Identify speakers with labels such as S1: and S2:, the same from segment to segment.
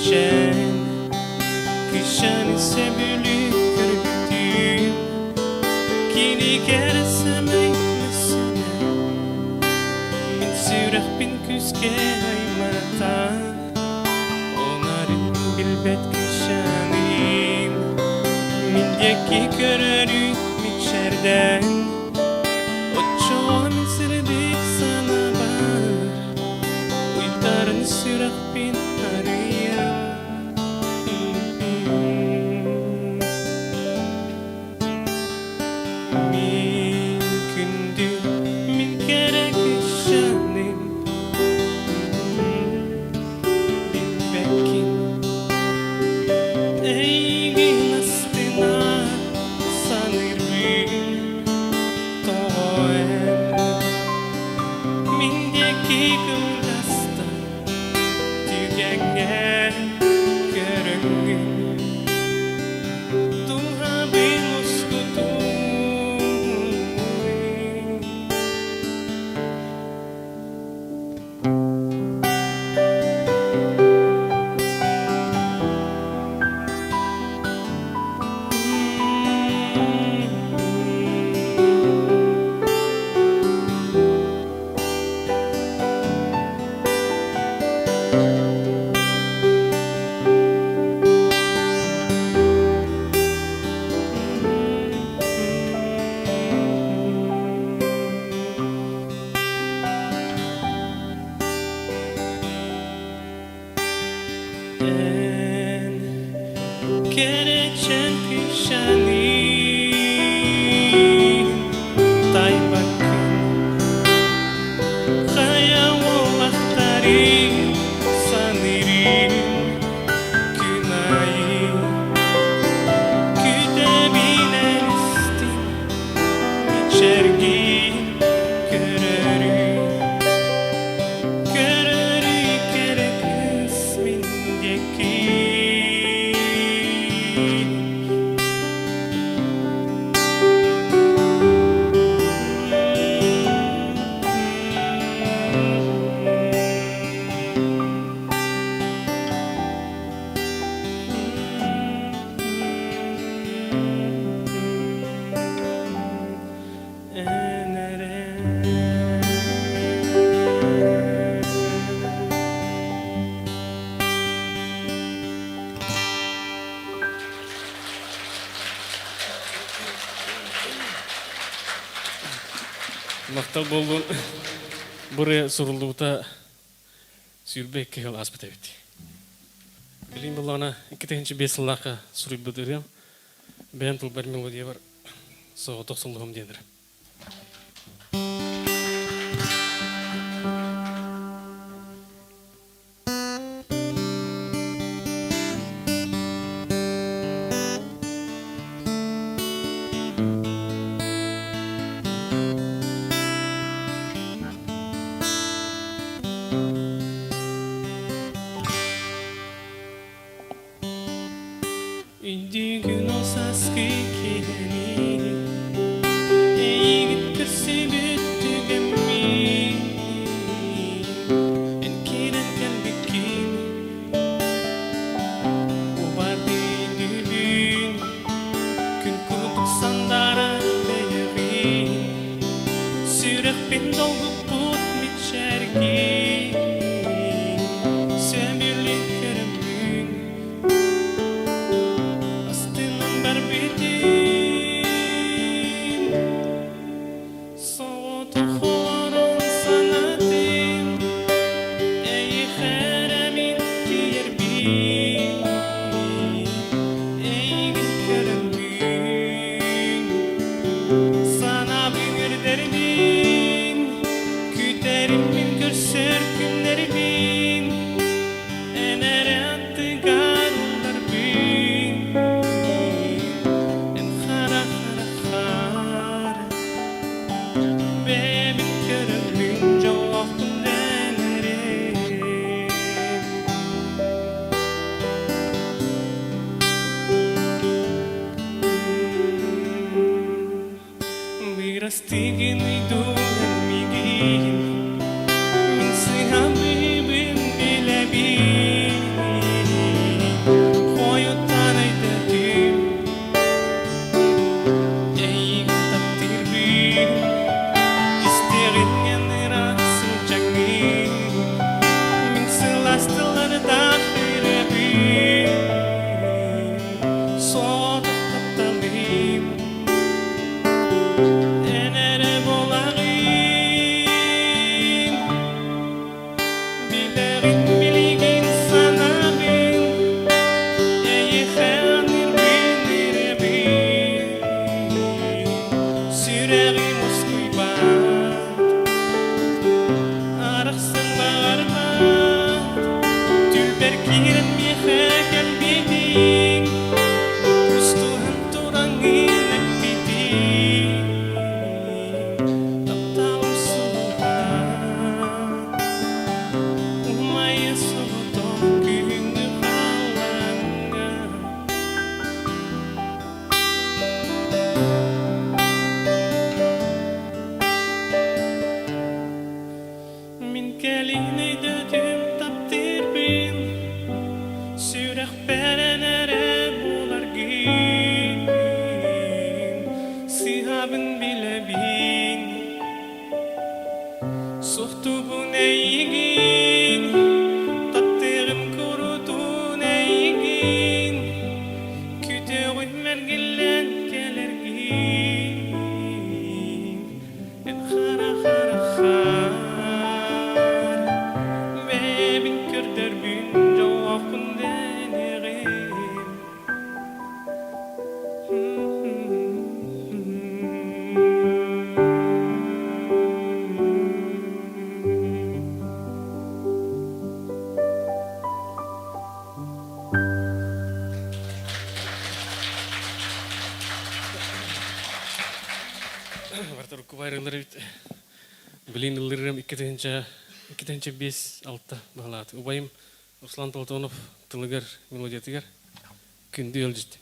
S1: mitşen kışan ise bülük kırptım kini keresemey mesele min sürah bin küske haymata onarın bilbet kışanım min diyeki körörü mitşerden oçoğun sırdık sana var uydarın sürah bin arayam min kündü min kere kışanım bilbekin eygin astınar sanır bin toğen min diyeki kıldasta tügenge körüngün tuha bin uskutum en kereçen kışanım tay bakın kaya olaktarim sanırım günahım kütebilen istim içergi körörü kere kısmin diyeki Maqtal boldun buraya sorulduğuda sürbek kehil aspet etti. Bilim bulana iki tehinci 5 yıllığa sürüp bıdırıyorum. Ben tül bir melodiya var. Soğuk toksuluğum diyendir. İndi gün olsa skikini eğit kırsı büttü gemmi en kiren kalbikin o bardi dübün gün kurutuk sandara beyri sürek bin dolgu put mitşergi sömürlük körümün astının berbitin صوت خورم سنتين أي خرمين تيربين أي كرمين sana bir derdin küterim min görsür günlerin enere attı garlar bin en khara khara benim körümün cevapın denerim biraz tigin uyduran migin min si habibim bile bin berkiren mihe kalbiding gustuhan turangin nagpiting taptaong suhan umaya sutong kinakalangan min kalinay dadim taptir bin Sürek perenere bulargin Sihabın bile bin Suhtu bu neygin Taptirim kurutu neygin Kütüğü mergillen kelergin En khara khara khar Bebin kırder bin Jawakun Vartar kuvayrılır bilin ılırım ikitençe biz altta bahalat. Ubayım Ruslan Toltonov tılıgar melodiyatigar kündü ölcüt.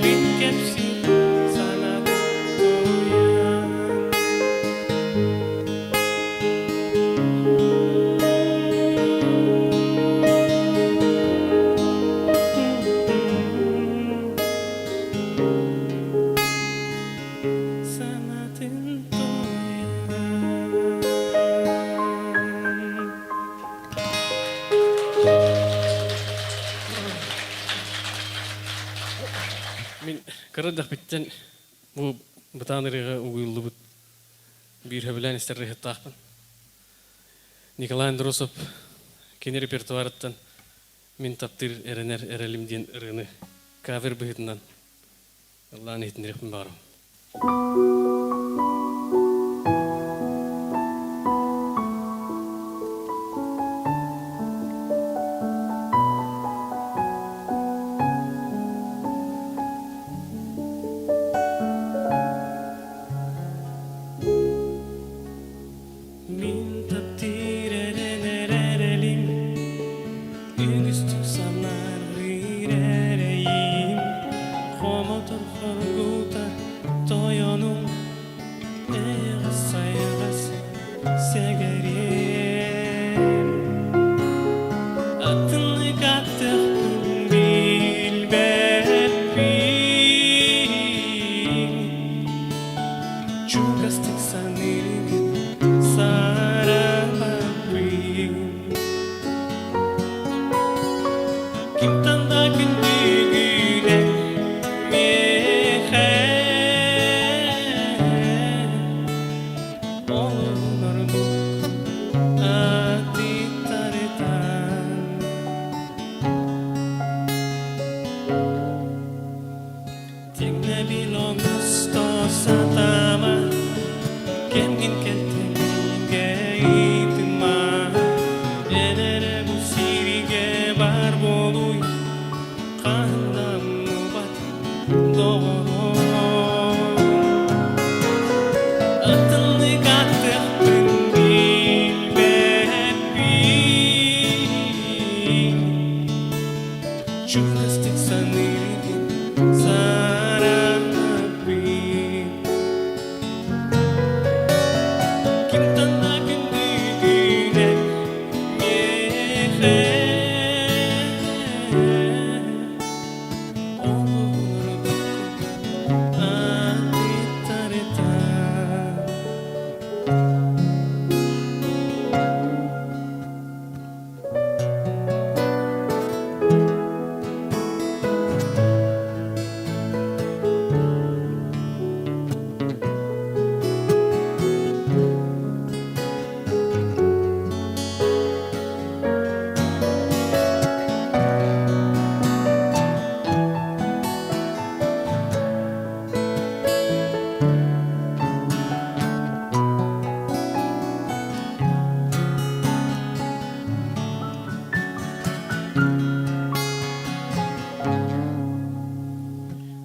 S1: min kepsi sana tutuyan. Sana Min karadah bitten bu betaneriga uyullubut bir hebelen isterre hetaqpan. Nikolay Androsov kini repertuaratan min taptir erener erelimdien erene cover behitnan. Allah nihtiniripin baram. Min taptir erener erelim Ügüstük sanar rirereyim Homotor horguta toyonum Eğas saygas segerim Atını kattığın bilbepim Çukastık sanırım sarababim Kimtanda gündüğüne mihe Olurduk atitaretan Tekne bilogos to satama Kengin kelteminge itima Enere bu sirige barboluy Kanam nubat doğru Atını kattığın bilbepim Çukastık sanırım sarababim Kimtanda gündüğüne mihe Olurduk atitaretan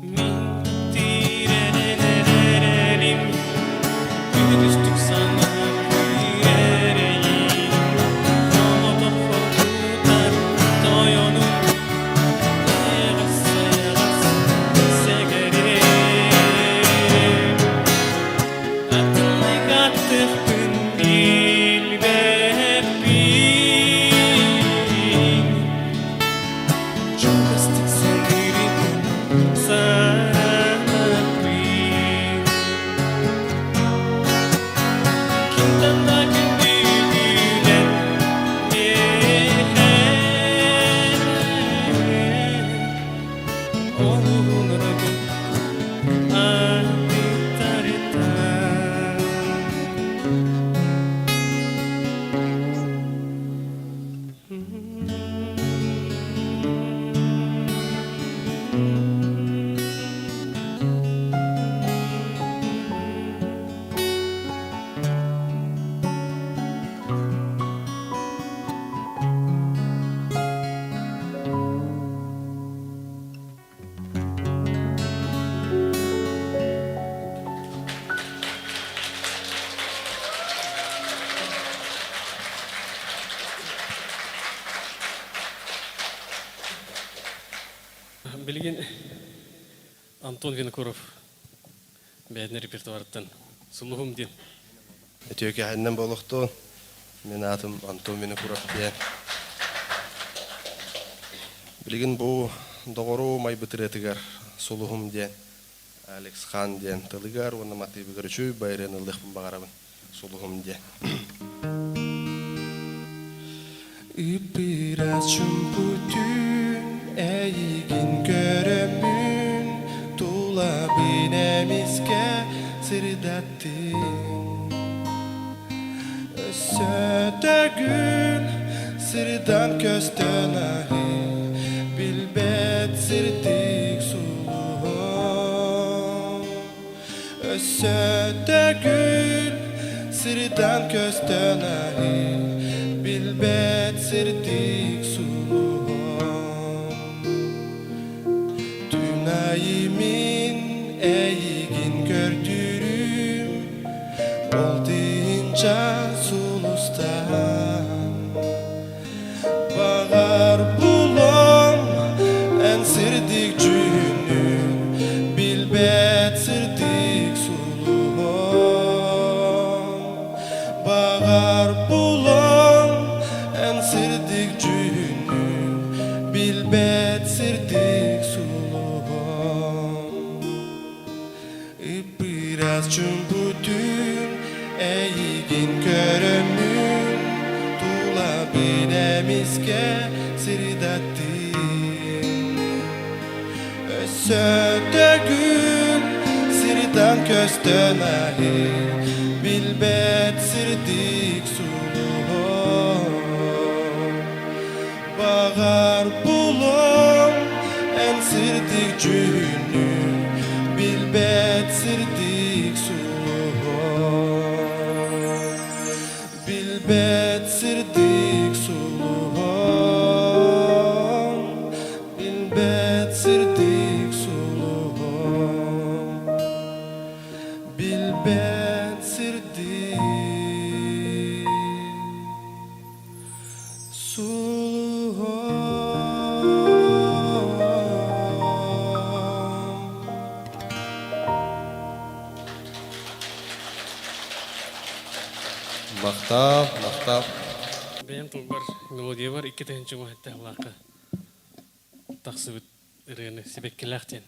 S1: Min taptir erener erelim Ügüstük sanar rirereyim Homotor horgutar toyonum Eğas saygas segerim Atını kattığın bilbepim Çukastık sanırım sarababim Kimtanda gündüğüne mihe Olurduk atitaretan Антон Винокуров бәдіне репертуарыттан сұлуғым ден.
S2: Өтөке хәннен болуқту. Мен атым Антон Винокуров ден. Білген бұл доғыру май бітіретігер сұлуғым ден. Алекс Хан ден. Тылығар, оны маты бүгірчүй байрен ылдықпын бағарабын. Сұлуғым ден. Ипирас чүмпүтүн әйгін көрөмүн тула бинемизге сирдаттын өссөтөгүн сирдан көстөн ахи билбет сирдик сулуу өссөтөгүн сирдан көстөн ахи bilbet sirdik suluğum Tünayimin eğin gördürüm Olduğunca sulustan Bağar bulum en sirdik cünüm Bilbet sirdik suluğum Bağar bulum sirdik cünüm bilbet sirdik suluğum biraz cümbütün eğin körömün tula binemizge sirdattin össödögün sirdan köstön ahi bilbet sirdik suluğum Bağar bulum en sirdik cünüm bilbet sirdik suluğum bilbet sirdik suluğum bilbet sirdik suluğum bilbet sirdik Мақтау.
S1: Бәйін тұлбар мелодия бар, 2 тәнші мұхетті ғылақы. Тақсы бүт үргені себек келәқтен.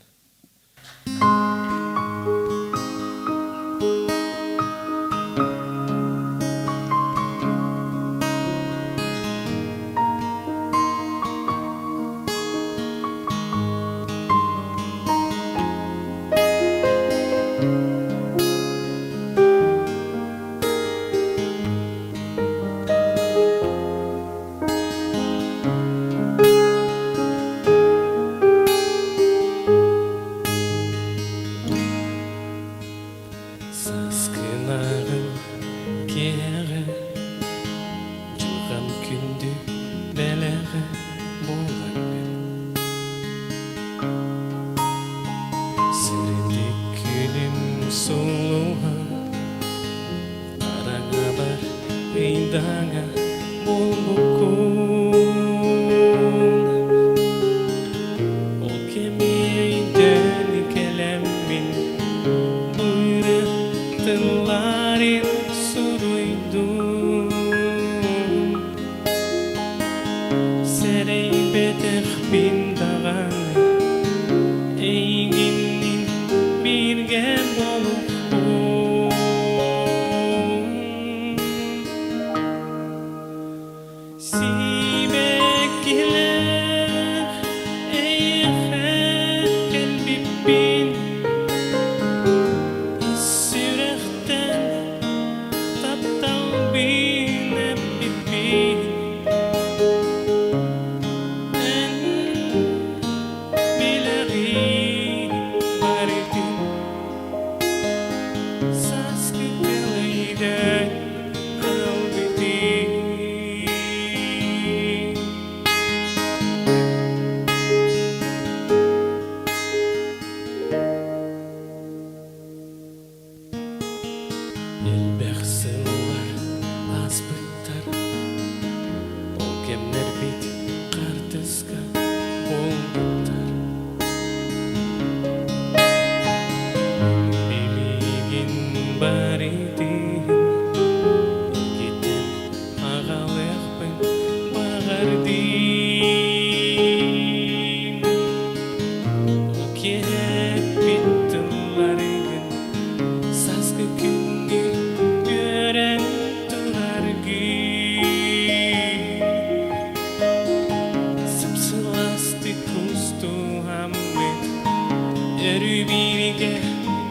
S1: Өрі бириге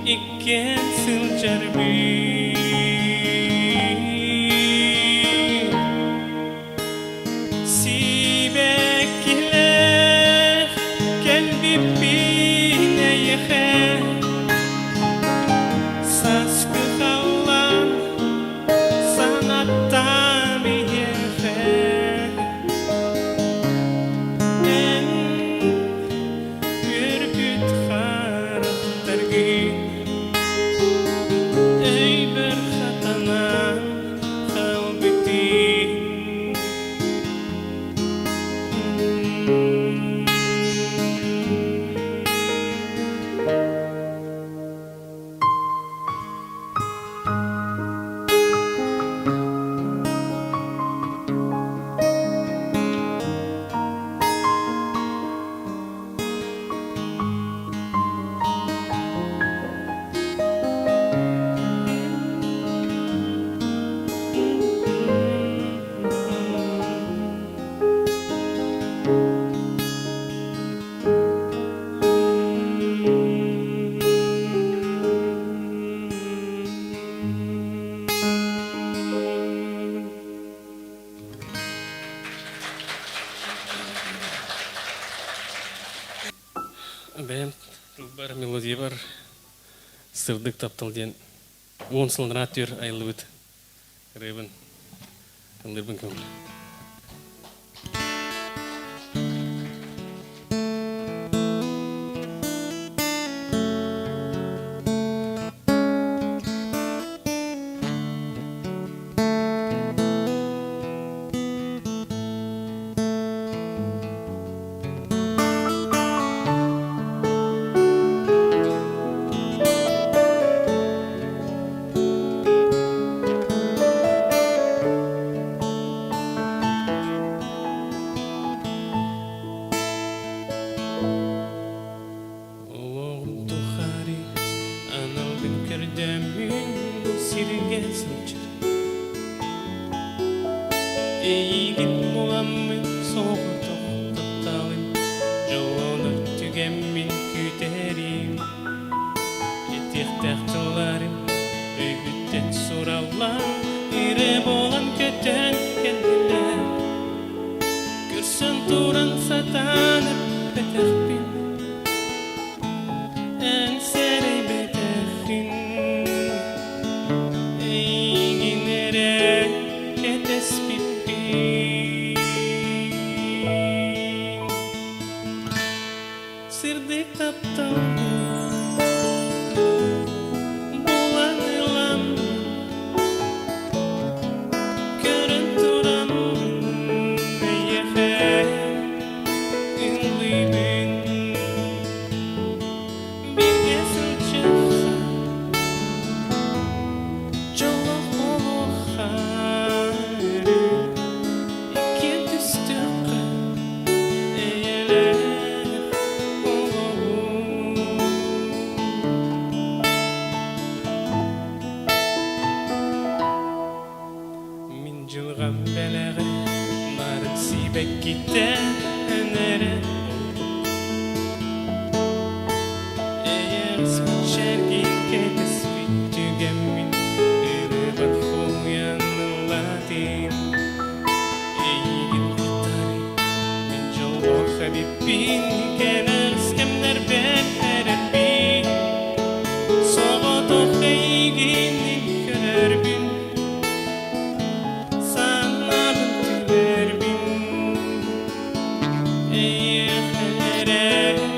S1: иккен сылжар бир Сибек келер келбиппине ехе Саскы халлан санаттан ехе Эн үргүт характаргы Эй бір хатанан халбытын Бәйім бар мелодия бар, сырдық таптал ден, 10 сылдыра төр айлы өт, рейбін, ылдырбын көңіл. Оғым тұхари, аналдың кірдемін бұл сирге сылчыр. Ейгін мұламын соғы тоқтатталым, жолоныр түгеммін күтерім. Етектәқтіларым, өйгіттен сұралар, ире болан көтен келділер. Көрсін туран сатанып бәтәқпін, ән сәрей бәтәқпін. Эйгін әрі кетес бітпін. Сырдық тапталды, болан ылам, көрін туран әйеқе ыңлыбын. Бірге сылчыққа, жолық болуға әрі, ике түстіққа әйелер болуы. Min жылған бәләғі, нарын сибәк китен әрі oldu. Eğer içergi ketes bitügemin, ırıbat huyanıladım. Eğin kurtari, min jolgo habibin, kenar skemler berberbin. Soğudu eğinin körbin, sanabın tülerbin. Eğer ererbin.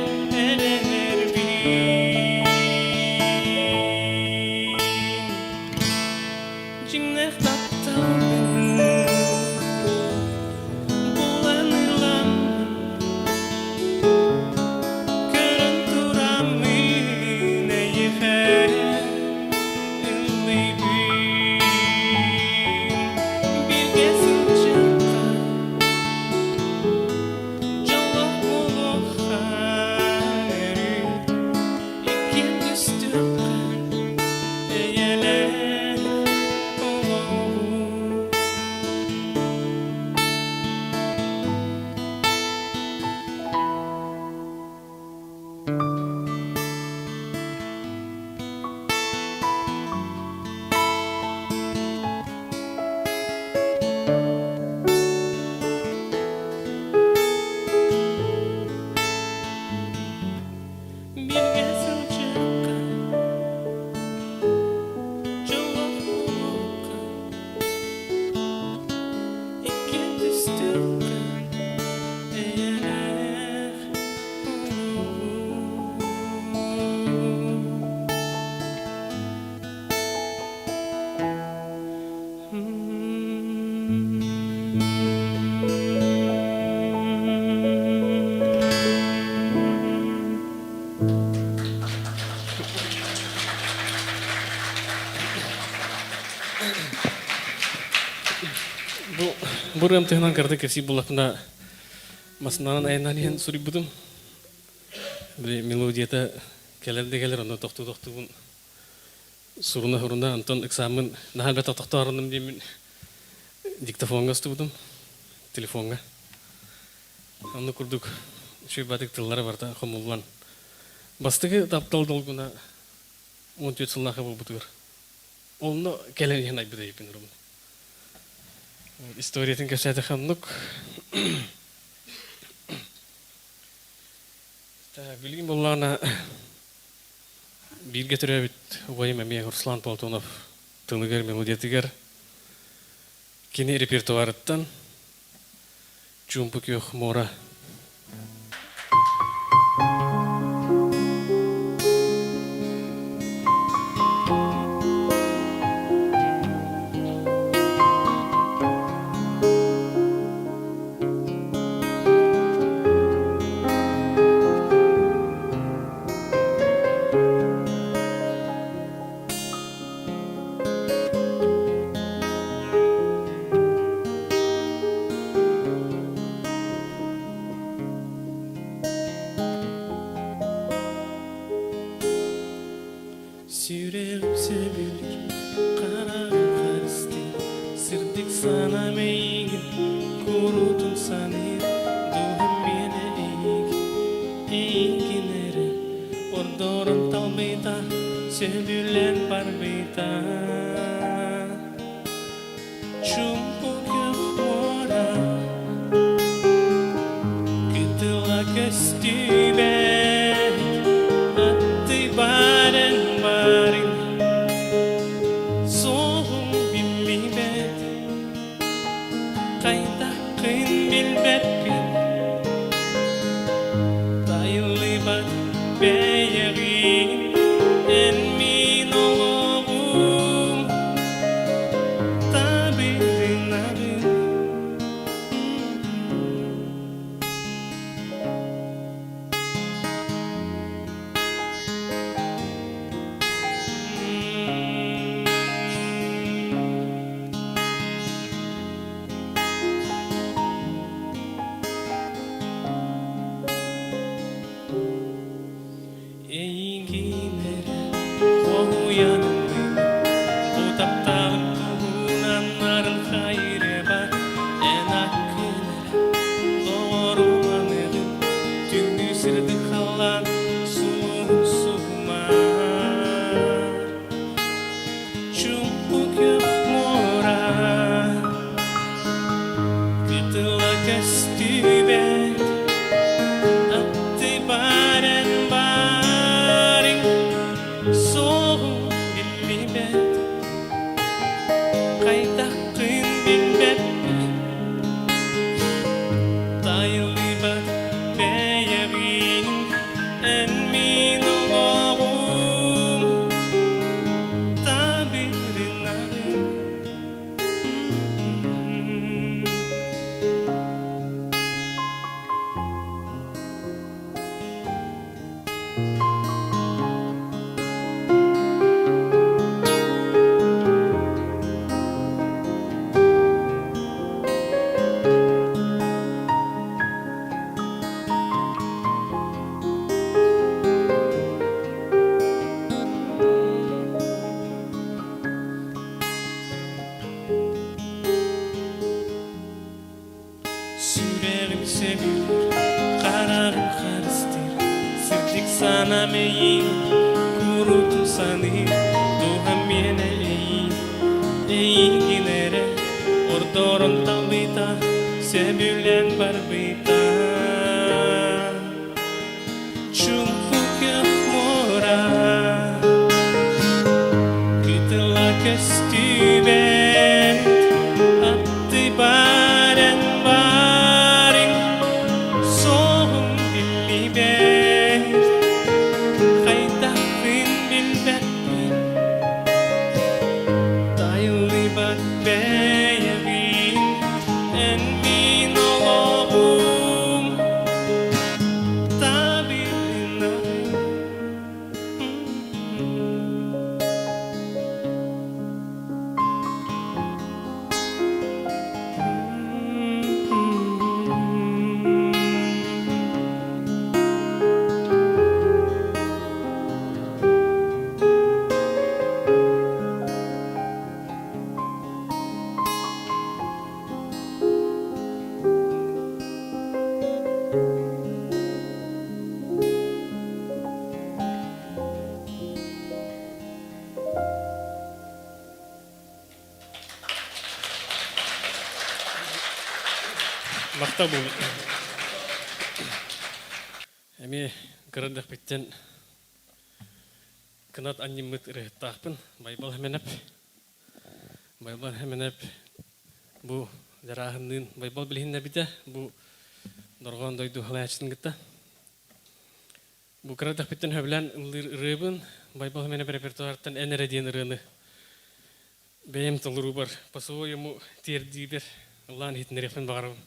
S1: Бурым тыгынан кырды кепси булакна масынан айнан ен сури будум. Бе мелодията келер аны токту суруна Антон экзамен нахалбет токтоорунум деймин. Диктофонга студум, телефонга. Аны курдук. Шөй батык тыллары барда хомуллан. Бастыгы таптал долгуна 14 сыллаха болбутугар. Олно келен ен айбыда епин румун. Историятын кешәді ханнук. Билгин боллана бирге төрәбит уайым әмия Руслан Полтонов тыныгар мелодиятыгар кини репертуарыттан Чумпукёх мора. Sürelip sevilir kararım karıstı Sırdık sana meygin kurutun sanır Duhum beni eğginere Ordorun talbeyta Söbülen barbeyta Çumpuk yok mora Kıtıla köstübe Attı baren Sevilir kararım karıstır Sırtık sana meyin kurutun sanır Duham yine eğginere Ordorun talbita Sebülen barbita Çumpuk yok mora Kıtıla köstüben Attı baren But baby, and me no Мақта бұл. Әме кырындық біттен кынат аннимыт ырыттақпын. Байбал хәменеп. Байбал хәменеп. Бұ жарағынның байбал білгенне біте. Бұ дорған дойду халайачтың гітті. Бұ кырындық біттен хөбілен ырыбын. Байбал хәменеп репертуарттан әнәрі дейін ырыны. Бәйім тұлыру бар. Пасуы ему терді бер. Allah'ın hitini refin bağırım.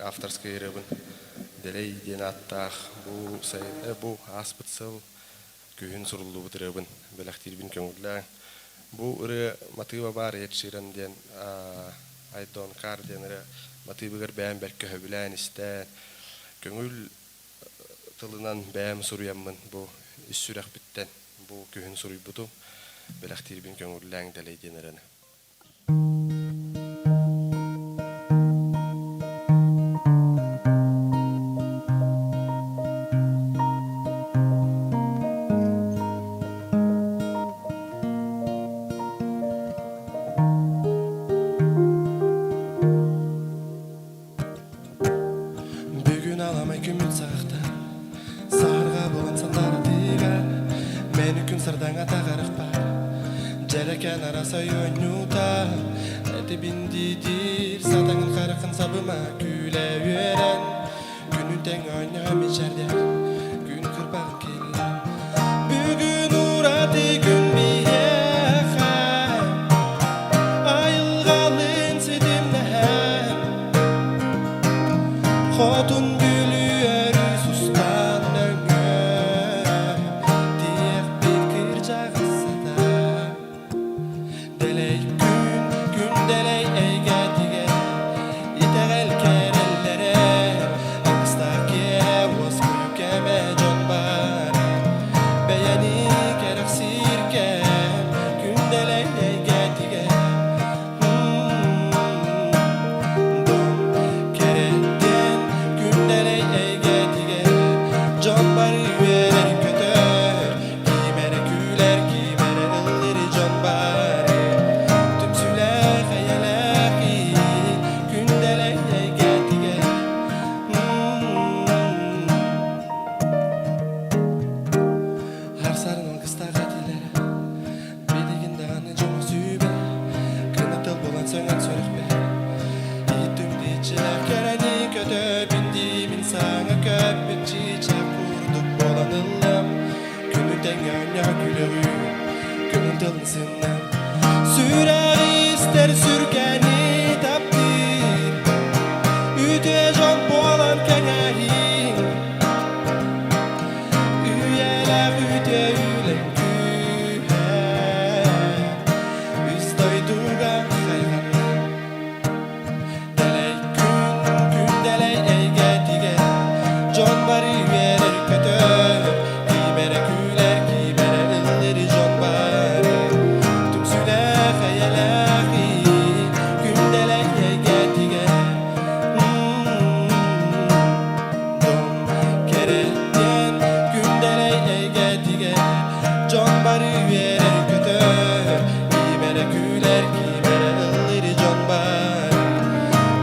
S2: авторская еребін делей ден аттақ бұл аспытсыл күйін сұрылу бұтыребін бәләқтирбін көңілі. Бұл үрі матыва бар етшірін ден айдон қар ден үрі матывығыр бәйім бәлкі хөбілән істән көңіл тылынан бәйім сұруямын бұл үс сүрәқ біттен бұл күйін сұруй бұту бәләқтирбін көңілі делей ден үріні.
S3: Jereken arasa yönüta Eti bindidir Satangın karıkın sabıma Güle veren Gününden oynam içeride Gün kırpağın kelin Bugün uğradı gün bir yakar Ayılgalın sedimle hem Kotun gülüyor sustan döngür Diyek bir kırca kısada Deley gün deley ege dige İtegel kerellere Akstaki vos koyu keme can bari Beyani kerek sirkem Gün deley ege dige Dom keretten Gün deley ege dige Can bari verer kötör Kimere güler kimere ılır can bari Sürer ister sürgeni tapdir Üte can boğalan kenari Üyeler üte ülen gühe Üstoy duga hayranı Deley gün deley ege dige Can bari verer kötör Kimere güler kimere ılır can bari Can bari verer kötör Kimere güler kimere ılır can bari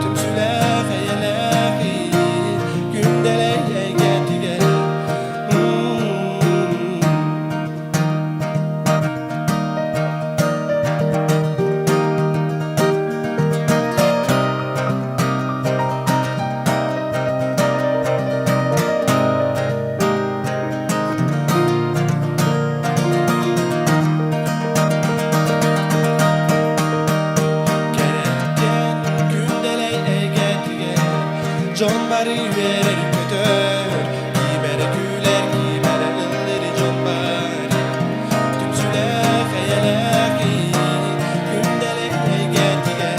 S3: Tüm süler hayalahi Gündeleye getige Can bari verer kötör Kimere güler kimere ılır can bari Tüm süler hayalahi Gündeleye getige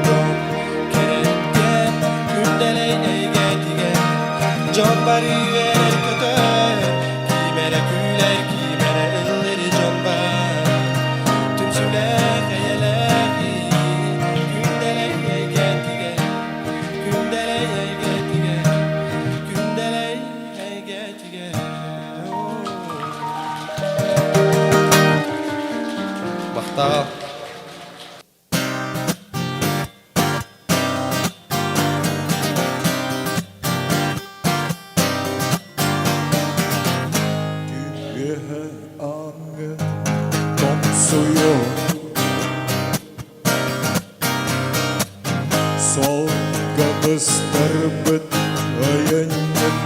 S3: Don keretten gündeleye getige Can bari verer kötör Kimere güler kimere ılır can bari Tüm süler hayalahi
S2: Maqtağa
S4: Gühe ange Tomsuyor Sol gabız terbit Ayanyen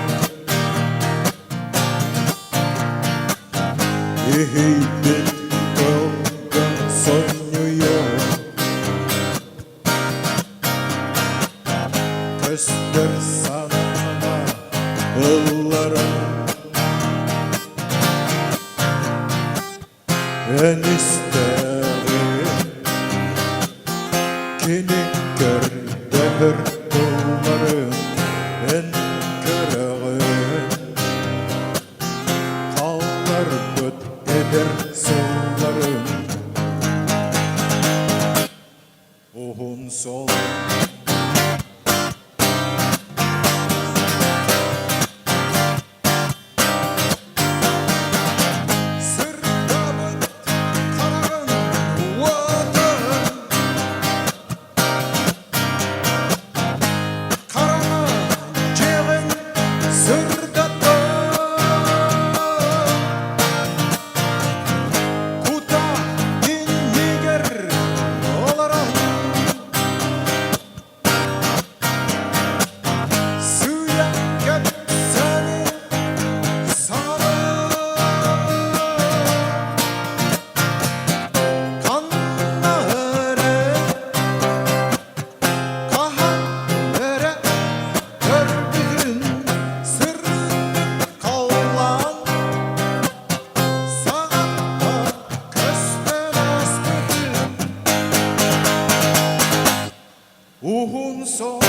S4: Ihidit kalgan Sonluyor Kini kördehür kullarım en kırağın Kallar böt eder sollarım Ohun sol Uhun sol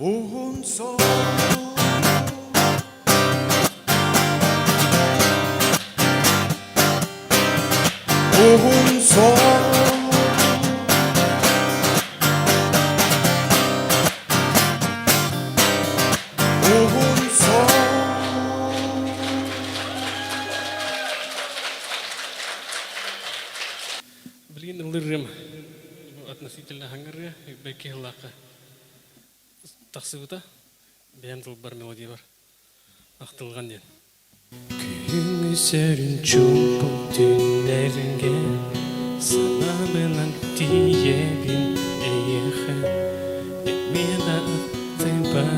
S4: Uhun sol Uhun sol Uhun sol
S1: Bilgin ылырым относительно хангыры бәке лақа тақсыбыта бәйін бар мелодия бар ақтылған ден. Күйіңі сөрін чүмпіл түнлерінге санабынан тиебін әйеқі Әмеда атты бар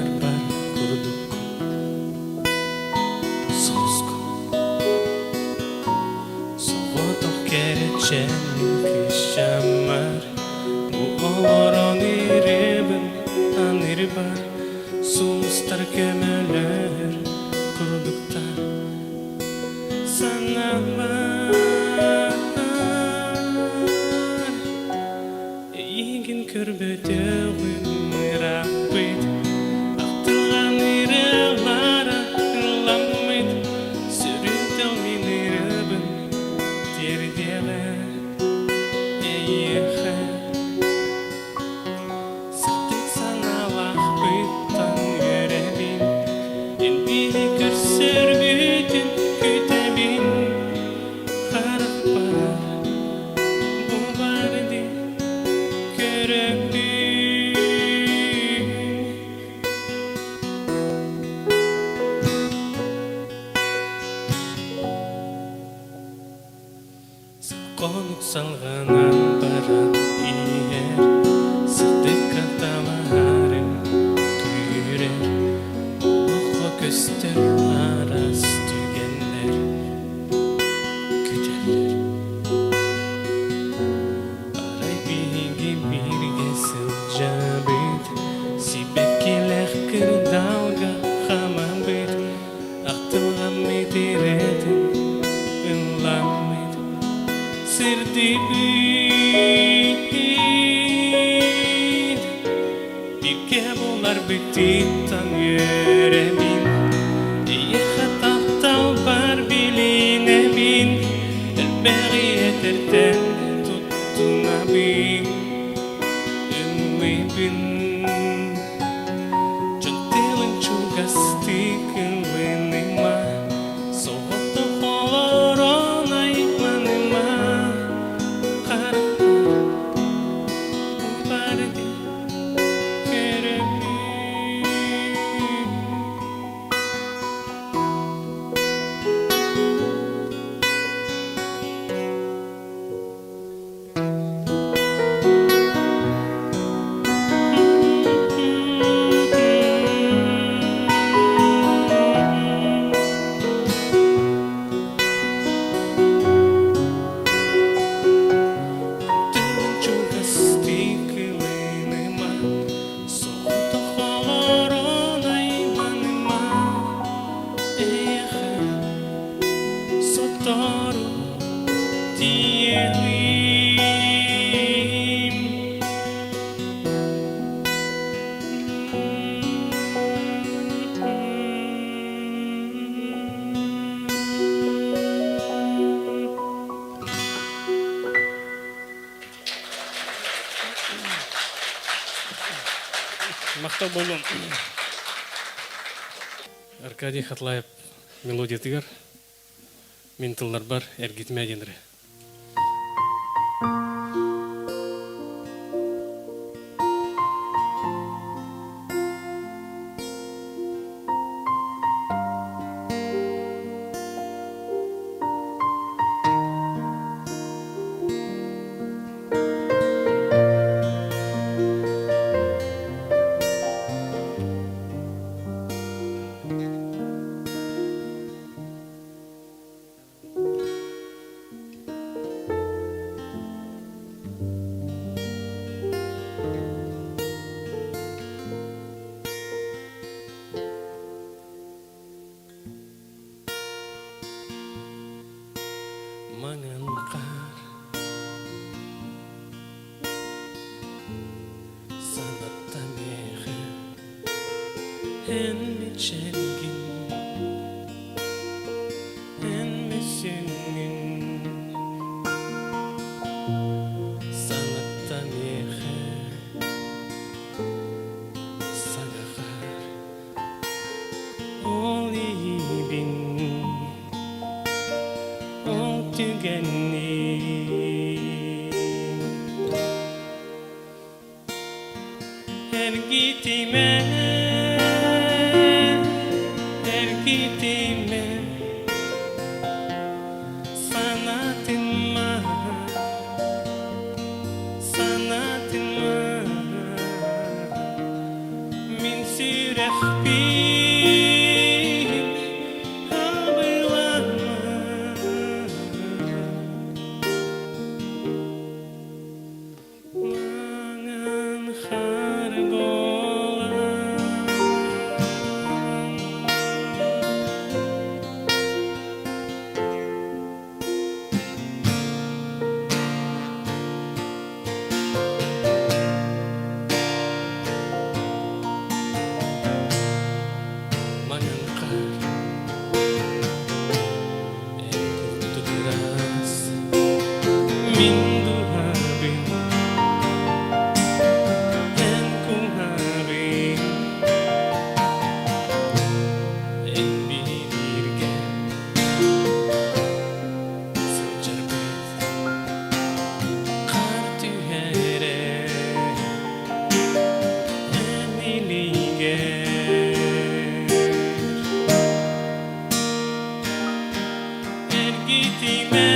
S1: күрдік Соғысқы Соғытық кәречәнің күшамар Бұ олырын иребін аныр бар Сумыстар көмөлөр күрдіктар Санамар Егін көрбөті ғыныраппыд Ақтылған ирелара ламмыд Сүрінтел мен иребін тердегі Эйеқі Сақтық саналақ бұттан көребін Ен бейі көрсір бүтін күтебін Қарық бар бұл барды көребін Қонық салғанан баран иер Сықтық қаталарым күйрер Ұлыққа көстер арас түгенлер Күтерлер Арай биге бірге сылжабыд Сибекелер кырдалға хамабыд Ақтылған медеретін ынламыд Сырдыбыд Birke bular bütitten görebin Eye hatattal var biline bin Berieterten tuttunabi Ynwipin Jontilin chugastikinlinima Sohotto holoronai manima Karaka Uparege Keremi Мактау болгон Аркадий Хатлаев мелодия тигер. Мен тыллар бар, эргитме адендире. Mengantar sanat tamehe en içergin en mesingin sanat tamehe sanahar olibin tügenni her gitime sanatıma min sürehbin haberlama Mangan hargolan Mangan en kurtu deras min duhabin en kumhabin en bilirge Sılcarbet kar tühere en iliger Ergitime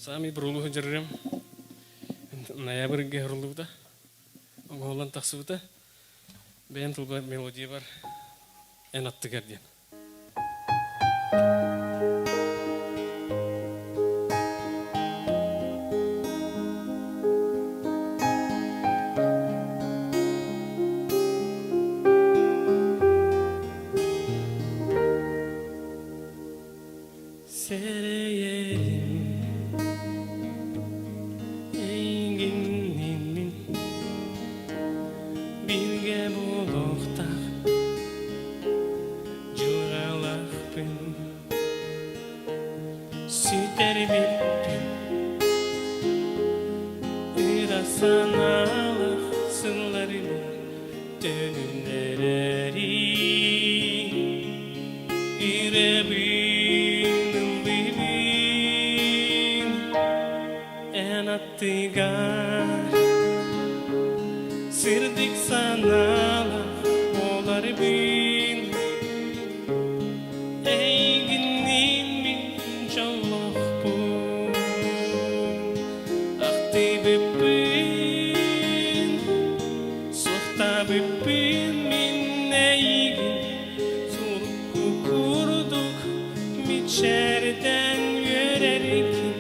S1: Сами бурулу жарырым. Ноябрьге хурулууда. Оңолан тахсыбыта. Бен тулба мелодия бар. Эн аттыгар ден. Sirdik sanalar olar bin Eyginnin min çallah bu Akti bippin Sohta bippin min eygin Surku kurduk miçerden yörerikin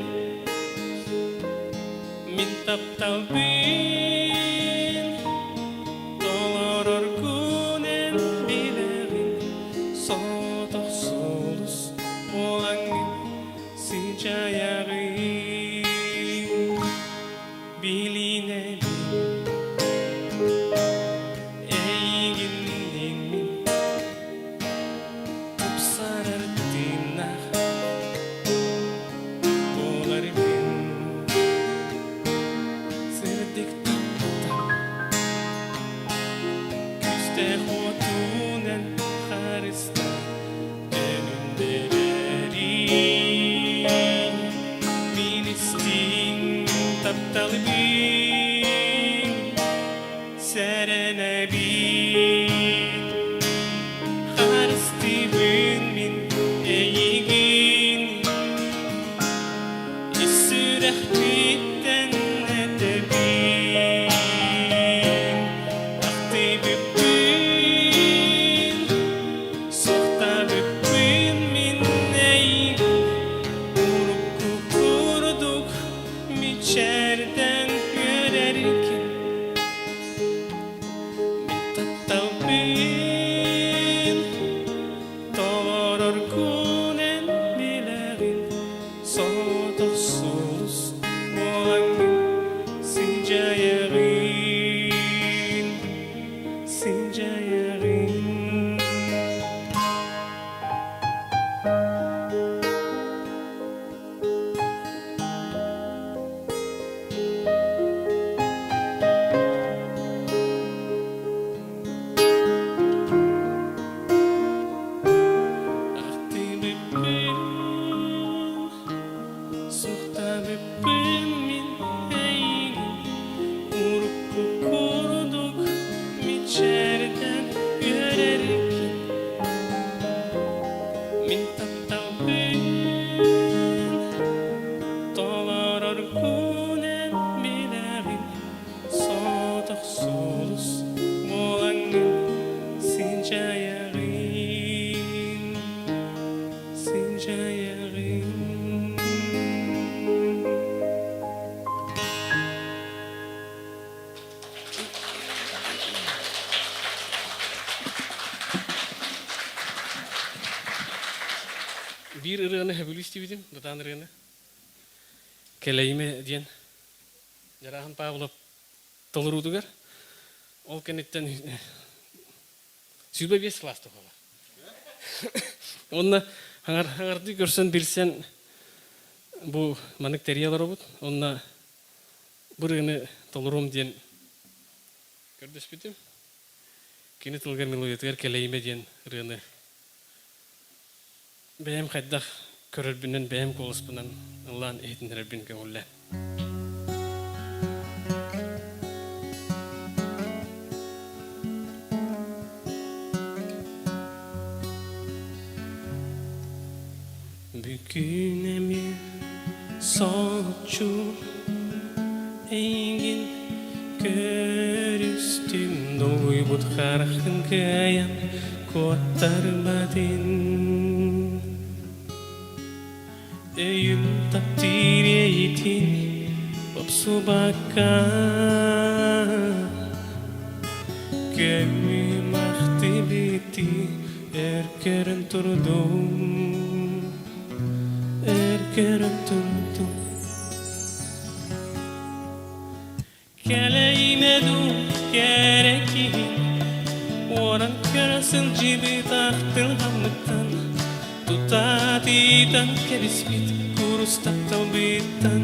S1: Min taptal bin Bir ırığını hebül istiyorum, datan ırığını. Keleyime diyen. Jarahın pağılıp tolrudugar. Ol kenetten sübe bes klastı ola. Onna hangardı görsen bilsen bu manik teriyalar obut. Onna burını tolurum diyen gördüs bitim. Kini tılgar melodiyatlar keleyime diyen rını. Benim kaddak körülbünden benim koluspundan Allah'ın eğitimleri bin kömülle. Bugün solcu engin görüstüm doybut harkın kayan kotarmadın Eyüm takdir eğitin Popsubaka Gömüm ahtibiti Erkeren turdum Erkeren turdum Keleyime du gerekin Oran körasın cibi tahtıl hamlıktan Tutatitan kerisbit kurus taktalbitan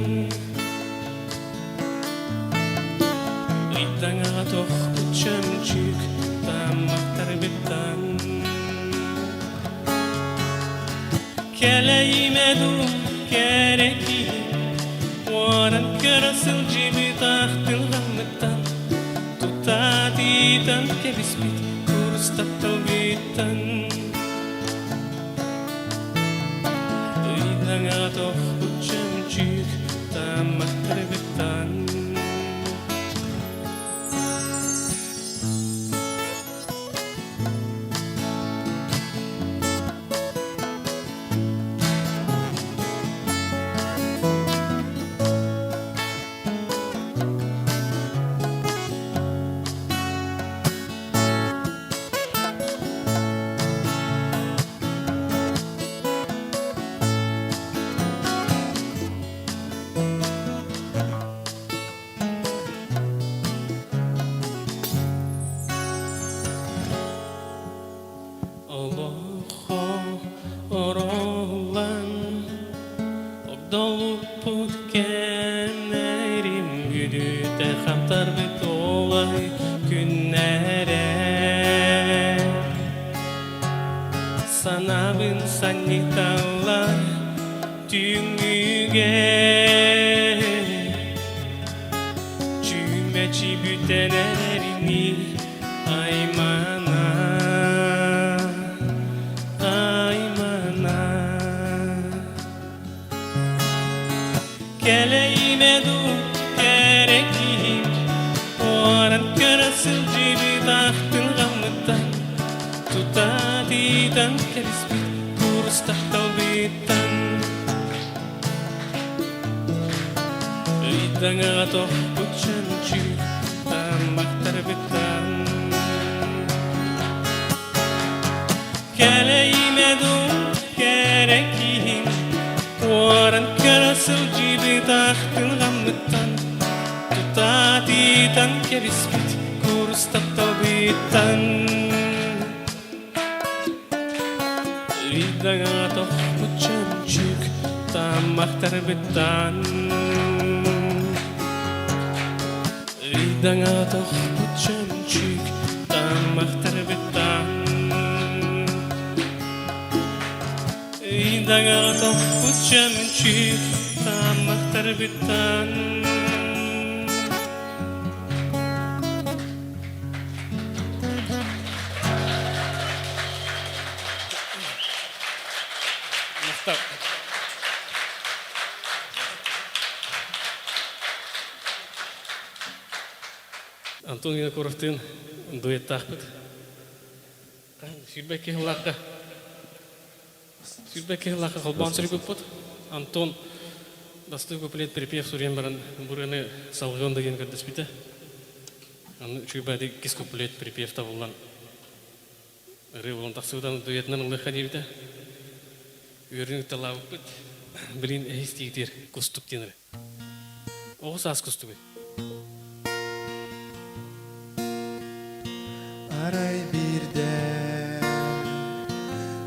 S1: Idanga toh uçamcık tamak tarbitan Keleyime du gereki Oran körasıl cibi tahtıl hamlıktan Tutatitan kerisbit kurus taktalbitan Idanga uçamcık tamak tarbitan Sanabın sanitalar tümüge Cümeci bütenerini aymana Aymana Keleyime du gerekim Oran körasıl cibi tahtın gamıtan Tutatitan kerisbit kurus taktalbitan Idanga toh uçamcık tamak tarbitan Keleyime du gerekin Oran körasıl cibi tahtın gamıtan Tutatitan kerisbit kurus taktalbitan Idanga toh uçamcık tamak tarbitan Idanga toh uçamcık tamak tarbitan Idanga toh uçamcık tamak tarbitan Antonio Koroftin duet takpet. Feedback laka. Feedback laka kolban seri buput. Anton dasты куплет припев сурен баран бураны салган деген көрдөс бите. Аны чүбәди кис куплет припев табылган. Револон таксыдан дуэтнан лыха дибите. Үрүн талабыт. Билин эстигдер кустук денер. Огус ас кустук.
S3: Aray birde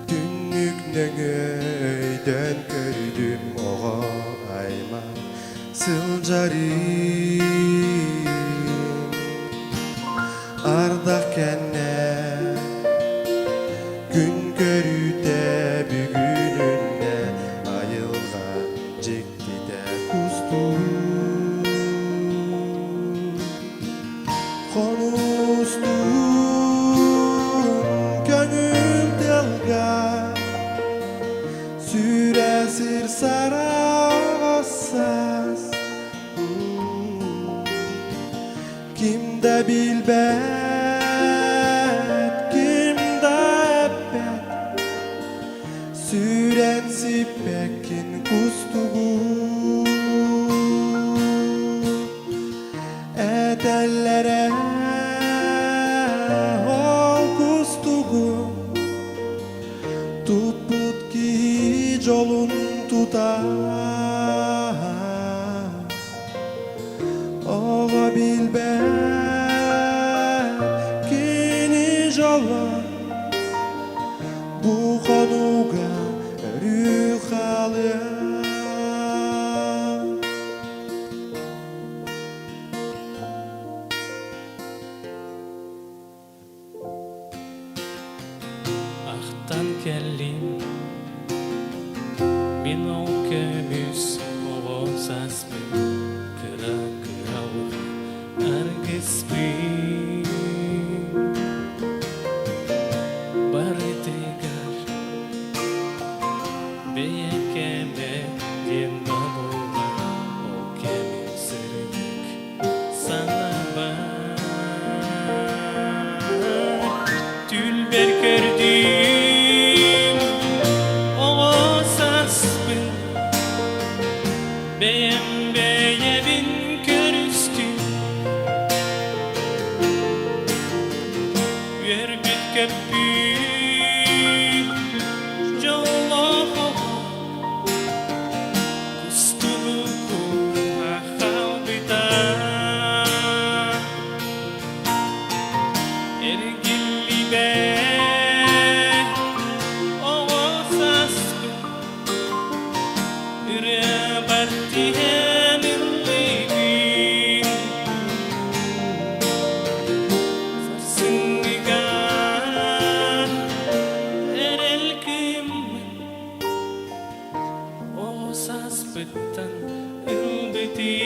S3: Dünnük nöngöyden köydüm oğa Sılcarım Arda kenne Gün görüde bugününde Ayılga cikti de kustu Konustun gönül delga Süresir sarasas Kimde bilbet, kimde ebbet Sürensi pekin kustugu Edellere ol kustugu Tuput ki yolun tutar Oğa bilber kini jolar Bu konuga rühalı
S1: Ahtan kellim Min o kömüs oğuz asbı Kıra kıravı argısbı Baritegar Beyekeme Dienda bola O kemin sırdık Sana var Tülber gördüm Oğuz asbı Beyem beyebin körüstüm Ver bir köpük Jolloho Kustuluku Ahalbita Ergilli be Oğuz asbı Irabarti hemillibin Sarsıngigan erelkim Oğuz asbıttan ılbitin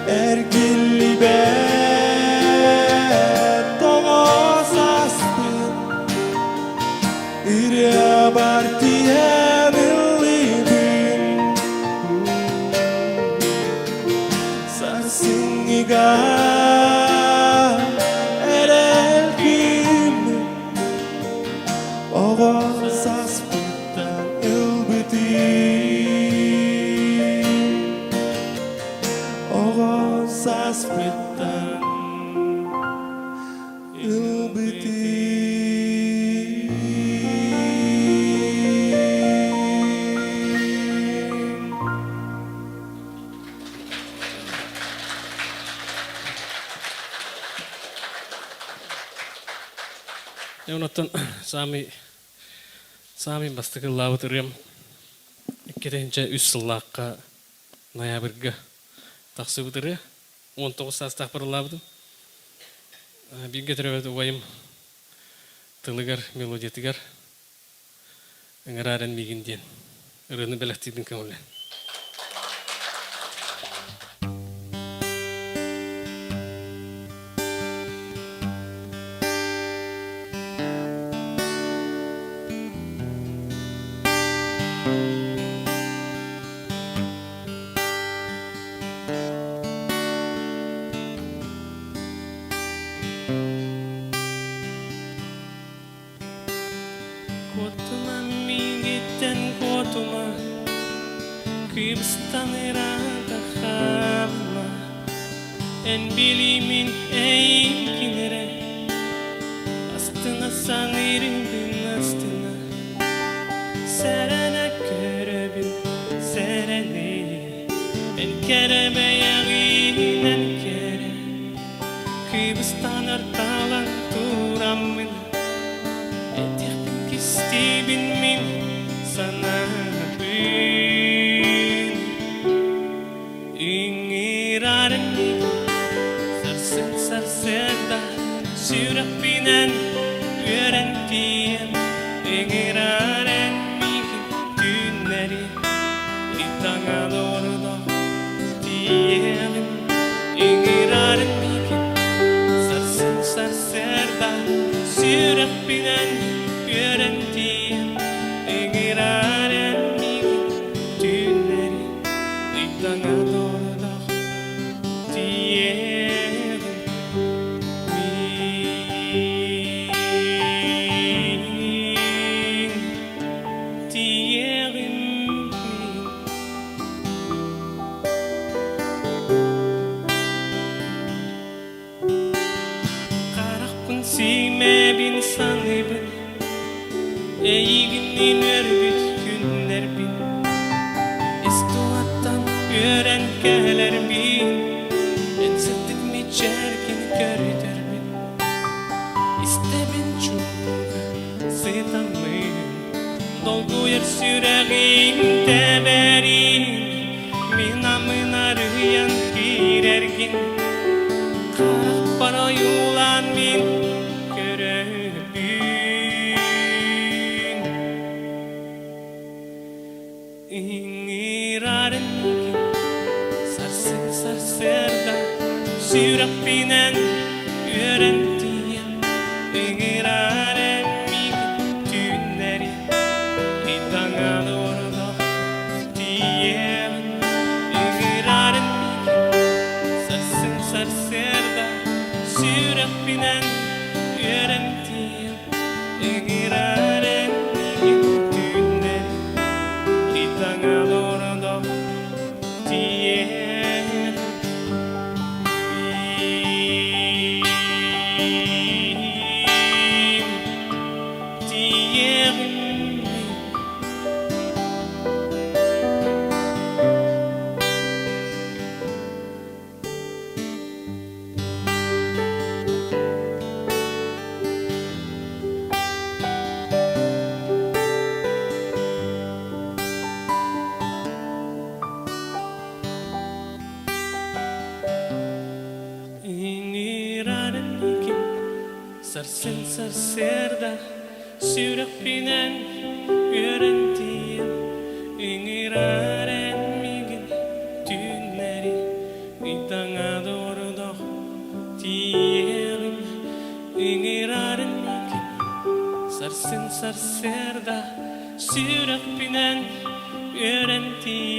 S1: Ergilli be toğaz astın İrabarti hemillibin Sarsıngigan erelkim Oğaz aspıttan ılbitin Oğaz aspıttan ılbitin Eunottan Sami bastıkı lavıtırım. İkkitince 3 yıllaqqa noyabrga taqsı bıtırı. 19 sastaq bir lavıdım. Bir getirevedi oyım tılıgar, melodiyetigar. Ngararan migin diyen. Irını belektiydin köngülen. kıbıstan irada kalma en bilimin eğimkinere astına sanırım astına serene körübün sereni en kerebe yağinen kere kıbıstan artalan turamın etihbin kistibin min sana bin ingiraren min sarsın sarsenda sürek binen öğrentiyem ingiraren min günleri itanga doğru da diyelim ingiraren min sarsın sarsenda sürek binen öğrentiyem ingiraren min günleri itanga doğru da diyelim Karakpın sime bin sanıbın Eğiginin örbüt günler bin İstuattan öğrenkeler bin Etsettik mi çerkin kördür bin İstebin çubuğa sığtamın Dolgu yer süreğin teberin Minamın arıyan girergin Karak para yulan min körübün İngiraren min sarsın sarserda Sürek binen öğrentiyen İngiraren min tünleri İtanga doğru da diyen İngiraren min sarsın sarserda Sürek binen öğrentiyen İngiraren min tünleri İtanga doğru da diyen İngiraren min sarsın sarserda Sürek binen öğrentiyem İngiraren min tünleri İtanga doğru da diyelim İngiraren min sarsın sarserda Sürek binen öğrentiyem